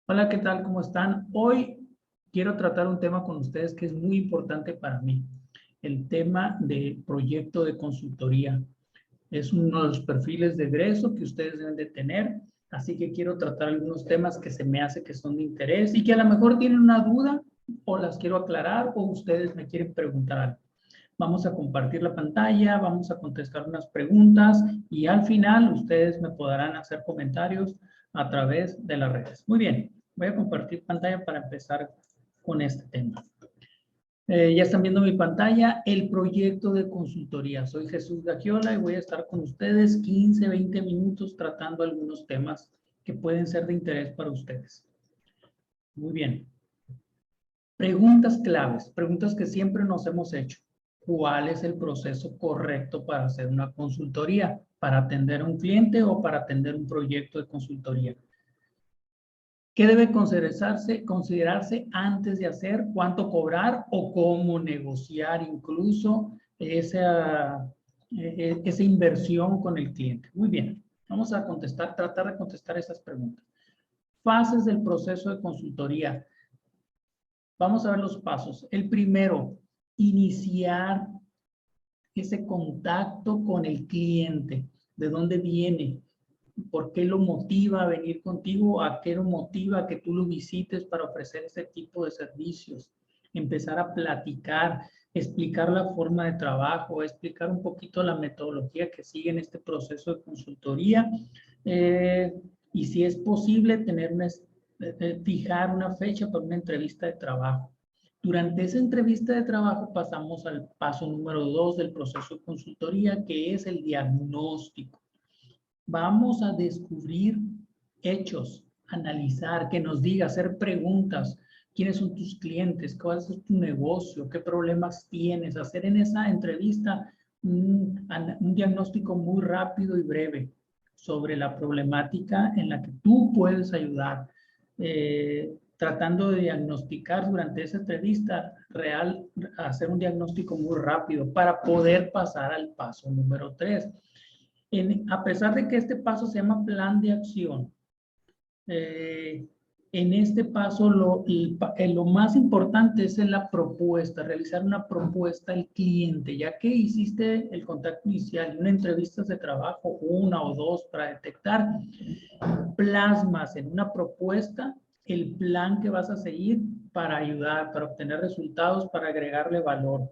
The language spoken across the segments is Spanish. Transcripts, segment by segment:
Hola, ¿qué tal? ¿Cómo están? Hoy quiero tratar un tema con ustedes que es muy importante para mí. El tema de proyecto de consultoría. Es uno de los perfiles de egreso que ustedes deben de tener. Así que quiero tratar algunos temas que se me hace que son de interés y que a lo mejor tienen una duda o las quiero aclarar o ustedes me quieren preguntar algo. Vamos a compartir la pantalla, vamos a contestar unas preguntas y al final ustedes me podrán hacer comentarios a través de las redes. Muy bien, voy a compartir pantalla para empezar con este tema. Ya están viendo mi pantalla, el proyecto de consultoría. Soy Jesús Gagiola y voy a estar con ustedes 15, 20 minutos tratando algunos temas que pueden ser de interés para ustedes. Muy bien. Preguntas claves, preguntas que siempre nos hemos hecho. ¿Cuál es el proceso correcto para hacer una consultoría? ¿Para atender a un cliente o para atender un proyecto de consultoría? ¿Qué debe considerarse antes de hacer? ¿Cuánto cobrar o cómo negociar incluso esa inversión con el cliente? Muy bien, vamos a tratar de contestar esas preguntas. Fases del proceso de consultoría. Vamos a ver los pasos. El primero, iniciar ese contacto con el cliente. ¿De dónde viene? ¿Por qué lo motiva a venir contigo? ¿A qué lo motiva a que tú lo visites para ofrecer ese tipo de servicios? Empezar a platicar, explicar la forma de trabajo, explicar un poquito la metodología que sigue en este proceso de consultoría. Y si es posible, fijar una fecha para una entrevista de trabajo. Durante esa entrevista de trabajo pasamos al paso número 2 del proceso de consultoría, que es el diagnóstico. Vamos a descubrir hechos, analizar, que nos diga, hacer preguntas. ¿Quiénes son tus clientes? ¿Cuál es tu negocio? ¿Qué problemas tienes? Hacer en esa entrevista un diagnóstico muy rápido y breve sobre la problemática en la que tú puedes ayudar. Tratando de diagnosticar durante esa entrevista real, hacer un diagnóstico muy rápido para poder pasar al paso número 3. A pesar de que este paso se llama plan de acción, en este paso lo más importante es la propuesta, realizar una propuesta al cliente. Ya que hiciste el contacto inicial y una entrevista de trabajo, una o dos, para detectar, plasmas en una propuesta el plan que vas a seguir para ayudar, para obtener resultados, para agregarle valor.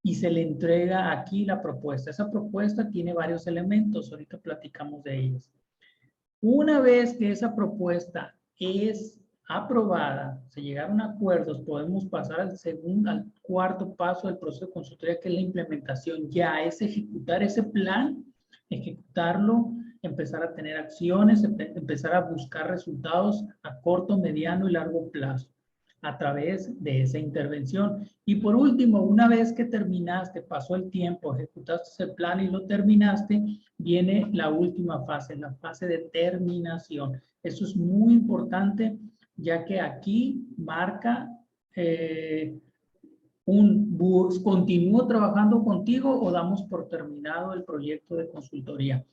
Y se le entrega aquí la propuesta. Esa propuesta tiene varios elementos, ahorita platicamos de ellos. Una vez que esa propuesta es aprobada, se llegaron a acuerdos, podemos pasar al cuarto paso del proceso de consultoría, que es la implementación. Ya es ejecutar ese plan, ejecutarlo, empezar a tener acciones, empezar a buscar resultados a corto, mediano y largo plazo a través de esa intervención. Y por último, una vez que terminaste, pasó el tiempo, ejecutaste ese plan y lo terminaste, viene la última fase, la fase de terminación. Eso es muy importante, ya que aquí marca ¿continúo trabajando contigo o damos por terminado el proyecto de consultoría?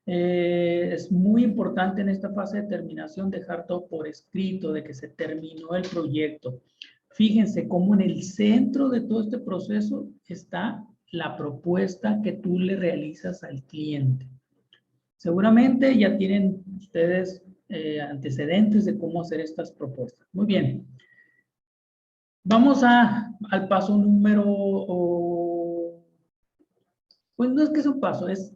Es muy importante en esta fase de terminación dejar todo por escrito de que se terminó el proyecto. Fíjense cómo en el centro de todo este proceso está la propuesta que tú le realizas al cliente. Seguramente ya tienen ustedes antecedentes de cómo hacer estas propuestas. Muy bien. Vamos al paso número... pues no es que es un paso, es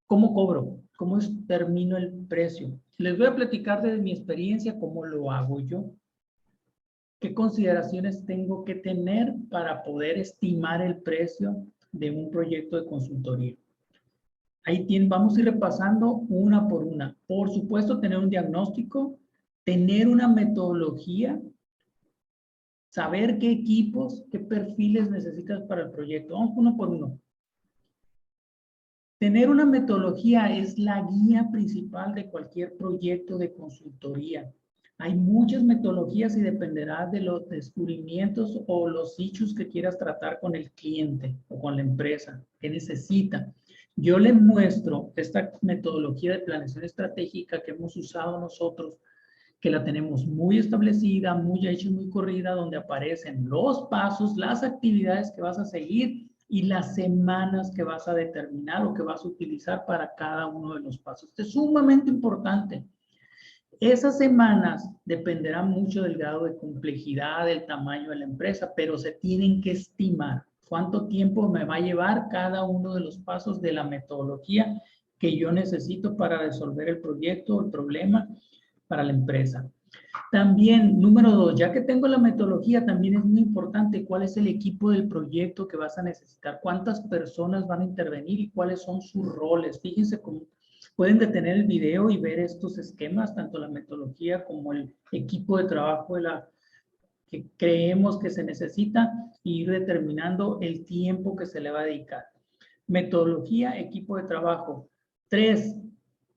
¿cómo cobro? ¿Cómo termino el precio? Les voy a platicar de mi experiencia, cómo lo hago yo. ¿Qué consideraciones tengo que tener para poder estimar el precio de un proyecto de consultoría? Ahí vamos a ir repasando una por una. Por supuesto, tener un diagnóstico, tener una metodología, saber qué equipos, qué perfiles necesitas para el proyecto. Vamos uno por uno. Tener una metodología es la guía principal de cualquier proyecto de consultoría. Hay muchas metodologías y dependerá de los descubrimientos o los issues que quieras tratar con el cliente o con la empresa que necesita. Yo le muestro esta metodología de planeación estratégica que hemos usado nosotros que la tenemos muy establecida, muy hecha y muy corrida, donde aparecen los pasos, las actividades que vas a seguir y las semanas que vas a determinar o que vas a utilizar para cada uno de los pasos. Esto es sumamente importante. Esas semanas dependerán mucho del grado de complejidad, del tamaño de la empresa, pero se tienen que estimar cuánto tiempo me va a llevar cada uno de los pasos de la metodología que yo necesito para resolver el proyecto o el problema para la empresa. También, número 2, ya que tengo la metodología, también es muy importante cuál es el equipo del proyecto que vas a necesitar, cuántas personas van a intervenir y cuáles son sus roles. Fíjense cómo pueden detener el video y ver estos esquemas, tanto la metodología como el equipo de trabajo que creemos que se necesita y ir determinando el tiempo que se le va a dedicar. Metodología, equipo de trabajo. 3,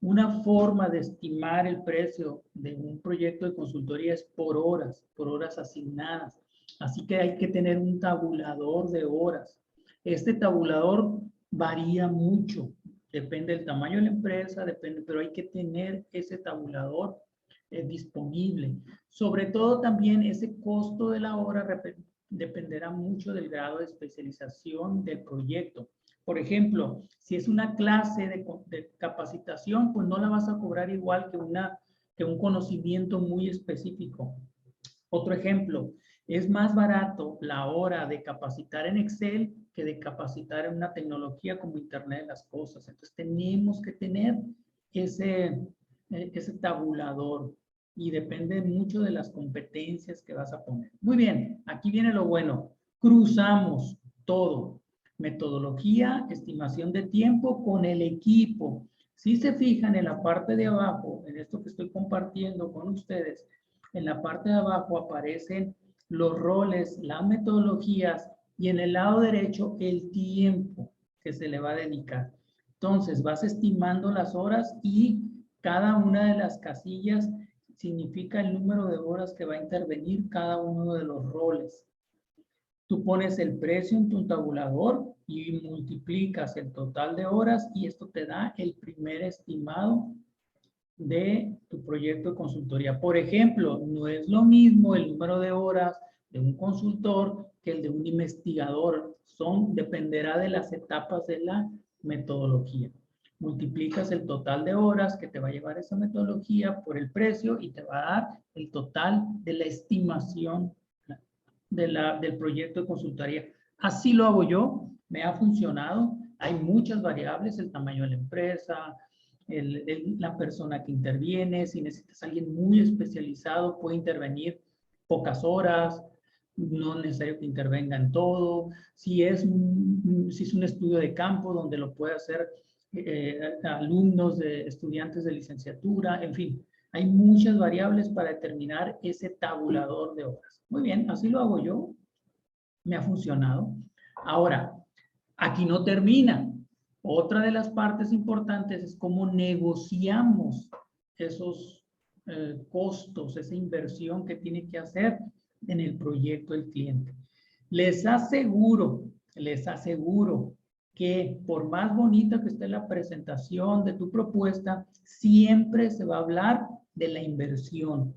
una forma de estimar el precio de un proyecto de consultoría es por horas asignadas. Así que hay que tener un tabulador de horas. Este tabulador varía mucho, depende del tamaño de la empresa, depende, pero hay que tener ese tabulador disponible. Sobre todo también ese costo de la hora dependerá mucho del grado de especialización del proyecto. Por ejemplo, si es una clase de capacitación, pues no la vas a cobrar igual que un conocimiento muy específico. Otro ejemplo, es más barato la hora de capacitar en Excel que de capacitar en una tecnología como Internet de las Cosas. Entonces, tenemos que tener ese tabulador y depende mucho de las competencias que vas a poner. Muy bien, aquí viene lo bueno. Cruzamos todo. Metodología, estimación de tiempo con el equipo. Si se fijan en la parte de abajo, en esto que estoy compartiendo con ustedes, en la parte de abajo aparecen los roles, las metodologías y en el lado derecho el tiempo que se le va a dedicar. Entonces vas estimando las horas y cada una de las casillas significa el número de horas que va a intervenir cada uno de los roles. Tú pones el precio en tu tabulador y multiplicas el total de horas y esto te da el primer estimado de tu proyecto de consultoría. Por ejemplo, no es lo mismo el número de horas de un consultor que el de un investigador. Dependerá de las etapas de la metodología. Multiplicas el total de horas que te va a llevar esa metodología por el precio y te va a dar el total de la estimación del proyecto de consultoría. Así lo hago yo, me ha funcionado. Hay muchas variables, el tamaño de la empresa, la persona que interviene, si necesitas a alguien muy especializado, puede intervenir pocas horas, no es necesario que intervenga en todo. Si es un estudio de campo donde lo puede hacer alumnos, estudiantes de licenciatura, en fin, hay muchas variables para determinar ese tabulador de horas. Muy bien, así lo hago yo, me ha funcionado. Ahora, aquí no termina. Otra de las partes importantes es cómo negociamos esos costos, esa inversión que tiene que hacer en el proyecto el cliente. Les aseguro que por más bonita que esté la presentación de tu propuesta, siempre se va a hablar de la inversión.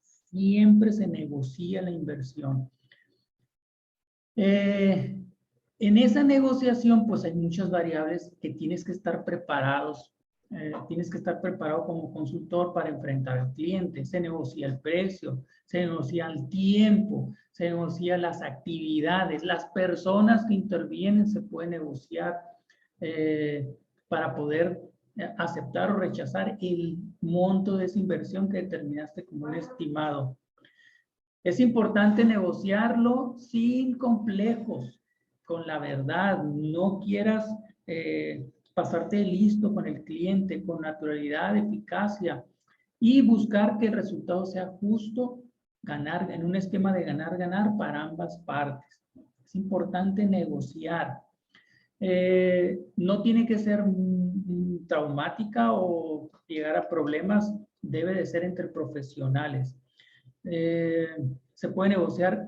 Siempre se negocia la inversión. En esa negociación, pues hay muchas variables que tienes que estar preparados. Tienes que estar preparado como consultor para enfrentar al cliente. Se negocia el precio, se negocia el tiempo, se negocia las actividades, las personas que intervienen se puede negociar para poder aceptar o rechazar el monto de esa inversión que determinaste como un estimado. Es importante negociarlo sin complejos, con la verdad. No quieras pasarte listo con el cliente, con naturalidad, eficacia y buscar que el resultado sea justo, ganar en un esquema de ganar-ganar para ambas partes. Es importante negociar. No tiene que ser traumática o llegar a problemas, debe de ser entre profesionales. Se puede negociar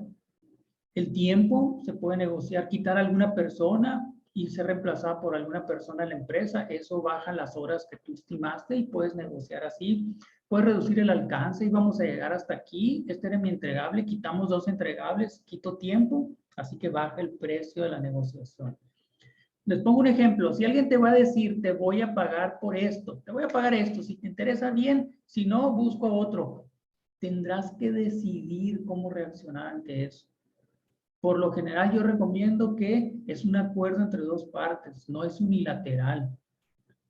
el tiempo, se puede negociar quitar a alguna persona y ser reemplazada por alguna persona en la empresa. Eso baja las horas que tú estimaste y puedes negociar así puedes reducir el alcance y vamos a llegar hasta aquí. Este era mi entregable, quitamos 2 entregables, quito tiempo, así que baja el precio de la negociación. Les pongo un ejemplo. Si alguien te va a decir, te voy a pagar por esto, te voy a pagar esto, si te interesa bien, si no, busco otro. Tendrás que decidir cómo reaccionar ante eso. Por lo general, yo recomiendo que es un acuerdo entre 2 partes, no es unilateral.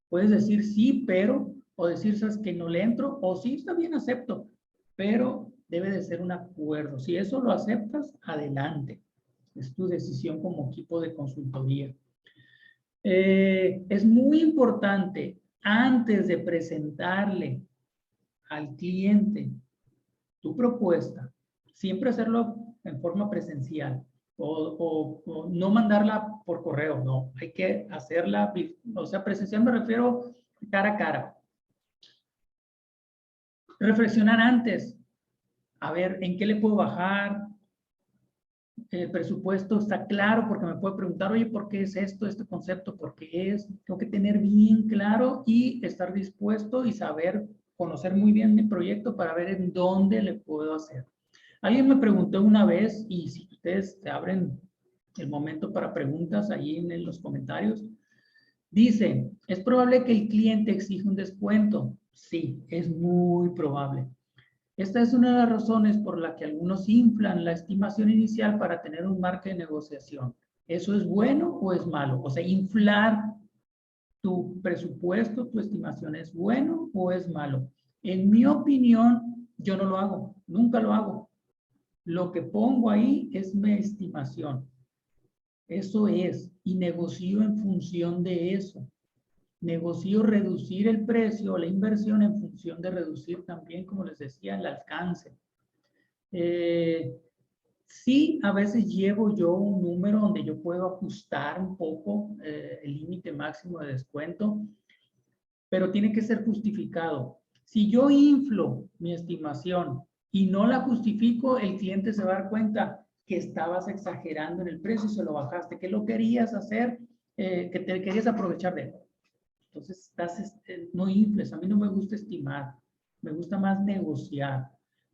Puedes decir sí, pero, o decir, sabes que no le entro, o sí, está bien, acepto, pero debe de ser un acuerdo. Si eso lo aceptas, adelante. Es tu decisión como equipo de consultoría. Es muy importante, antes de presentarle al cliente tu propuesta, siempre hacerlo en forma presencial o no mandarla por correo, no, hay que hacerla, o sea, presencial me refiero cara a cara. Reflexionar antes, a ver, ¿en qué le puedo bajar? El presupuesto está claro porque me puede preguntar, oye, ¿por qué es esto, este concepto? ¿Por qué es? Tengo que tener bien claro y estar dispuesto y saber, conocer muy bien mi proyecto para ver en dónde le puedo hacer. Alguien me preguntó una vez, y si ustedes te abren el momento para preguntas ahí en los comentarios, dice, ¿es probable que el cliente exija un descuento? Sí, es muy probable. Esta es una de las razones por la que algunos inflan la estimación inicial para tener un margen de negociación. ¿Eso es bueno o es malo? O sea, inflar tu presupuesto, tu estimación, ¿es bueno o es malo? En mi opinión, yo no lo hago, nunca lo hago. Lo que pongo ahí es mi estimación. Eso es, y negocio en función de eso. Negocio reducir el precio o la inversión en función de reducir también, como les decía, el alcance. Sí, a veces llevo yo un número donde yo puedo ajustar un poco el límite máximo de descuento, pero tiene que ser justificado. Si yo inflo mi estimación y no la justifico, el cliente se va a dar cuenta que estabas exagerando en el precio y se lo bajaste, que lo querías hacer, que te querías aprovechar de él. Entonces, no infles. A mí no me gusta estimar, me gusta más negociar.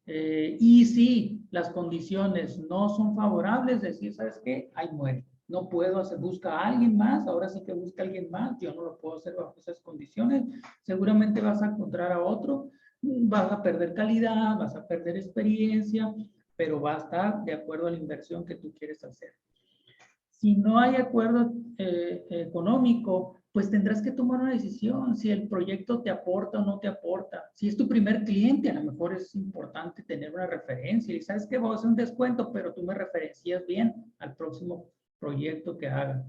Y si las condiciones no son favorables, decir, ¿sabes qué? Ahí muere. No puedo hacer, busca a alguien más, ahora sí que busca a alguien más, yo no lo puedo hacer bajo esas condiciones. Seguramente vas a encontrar a otro, vas a perder calidad, vas a perder experiencia, pero va a estar de acuerdo a la inversión que tú quieres hacer. Si no hay acuerdo económico, pues tendrás que tomar una decisión si el proyecto te aporta o no te aporta. Si es tu primer cliente, a lo mejor es importante tener una referencia y sabes que voy a hacer un descuento, pero tú me referencias bien al próximo proyecto que haga.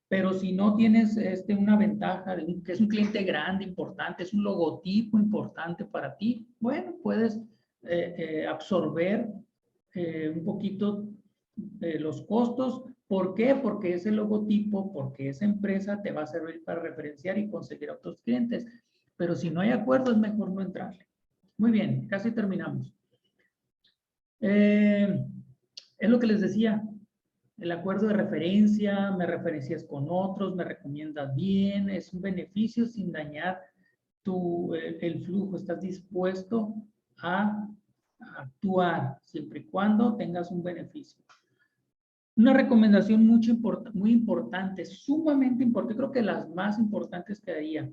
Pero si no tienes una ventaja de que es un cliente grande, importante, es un logotipo importante para ti, bueno, puedes absorber un poquito los costos. ¿Por qué? Porque ese logotipo, porque esa empresa te va a servir para referenciar y conseguir otros clientes. Pero si no hay acuerdo, es mejor no entrarle. Muy bien, casi terminamos. Es lo que les decía. El acuerdo de referencia, me referencias con otros, me recomiendas bien, es un beneficio sin dañar el flujo. Estás dispuesto a actuar siempre y cuando tengas un beneficio. Una recomendación muy importante, sumamente importante, creo que las más importantes que haría.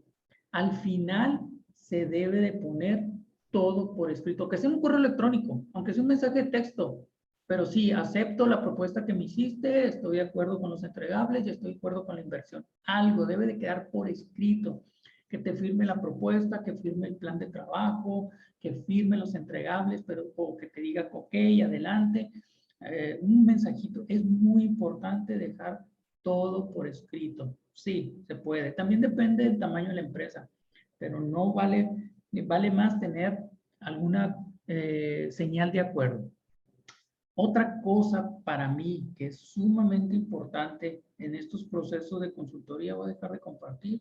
Al final se debe de poner todo por escrito, que sea un correo electrónico, aunque sea un mensaje de texto, pero sí, acepto la propuesta que me hiciste, estoy de acuerdo con los entregables y estoy de acuerdo con la inversión. Algo debe de quedar por escrito, que te firme la propuesta, que firme el plan de trabajo, que firme los entregables, pero o que te diga, ok, adelante. Un mensajito. Es muy importante dejar todo por escrito. Sí, se puede. También depende del tamaño de la empresa, pero no vale más tener alguna señal de acuerdo. Otra cosa para mí que es sumamente importante en estos procesos de consultoría, voy a dejar de compartir,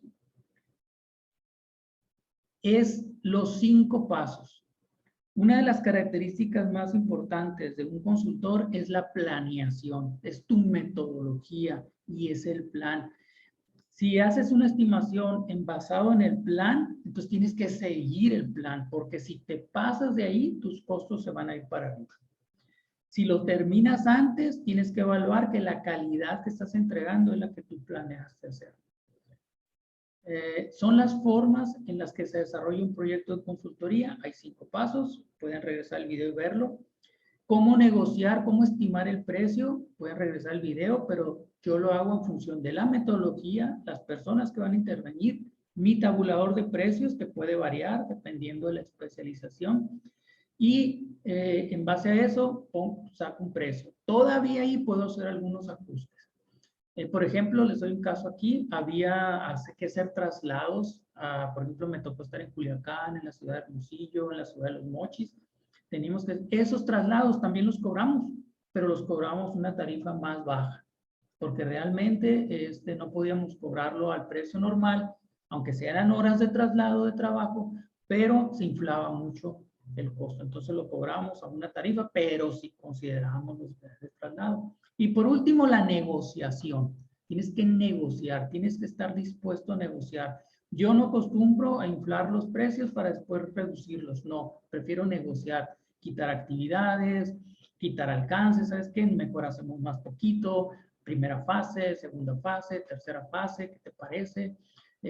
es los 5 pasos. Una de las características más importantes de un consultor es la planeación, es tu metodología y es el plan. Si haces una estimación basado en el plan, entonces tienes que seguir el plan, porque si te pasas de ahí, tus costos se van a ir para arriba. Si lo terminas antes, tienes que evaluar que la calidad que estás entregando es la que tú planeaste hacer. Son las formas en las que se desarrolla un proyecto de consultoría. Hay 5 pasos, pueden regresar al video y verlo. ¿Cómo negociar, cómo estimar el precio? Pueden regresar al video, pero yo lo hago en función de la metodología, las personas que van a intervenir, mi tabulador de precios que puede variar dependiendo de la especialización y en base a eso saco un precio. Todavía ahí puedo hacer algunos ajustes. Por ejemplo, les doy un caso aquí, había que hacer traslados, por ejemplo, me tocó estar en Culiacán, en la ciudad de Hermosillo, en la ciudad de Los Mochis. Teníamos que, esos traslados también los cobramos, pero los cobramos una tarifa más baja, porque realmente no podíamos cobrarlo al precio normal, aunque eran horas de traslado de trabajo, pero se inflaba mucho el costo. Entonces lo cobramos a una tarifa, pero si considerábamos los viajes de traslado. Y por último, la negociación. Tienes que negociar, tienes que estar dispuesto a negociar. Yo no acostumbro a inflar los precios para después reducirlos. No, prefiero negociar, quitar actividades, quitar alcances. ¿Sabes qué? Mejor hacemos más poquito. Primera fase, segunda fase, tercera fase. ¿Qué te parece?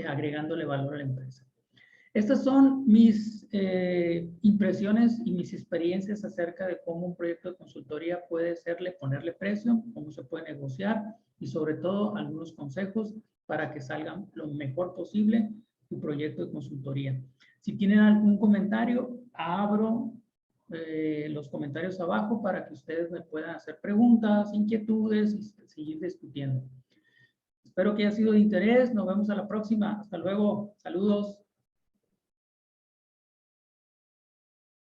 Agregándole valor a la empresa. Estas son mis impresiones y mis experiencias acerca de cómo un proyecto de consultoría puede ponerle precio, cómo se puede negociar y sobre todo algunos consejos para que salgan lo mejor posible tu proyecto de consultoría. Si tienen algún comentario, abro los comentarios abajo para que ustedes me puedan hacer preguntas, inquietudes y seguir discutiendo. Espero que haya sido de interés. Nos vemos a la próxima. Hasta luego. Saludos.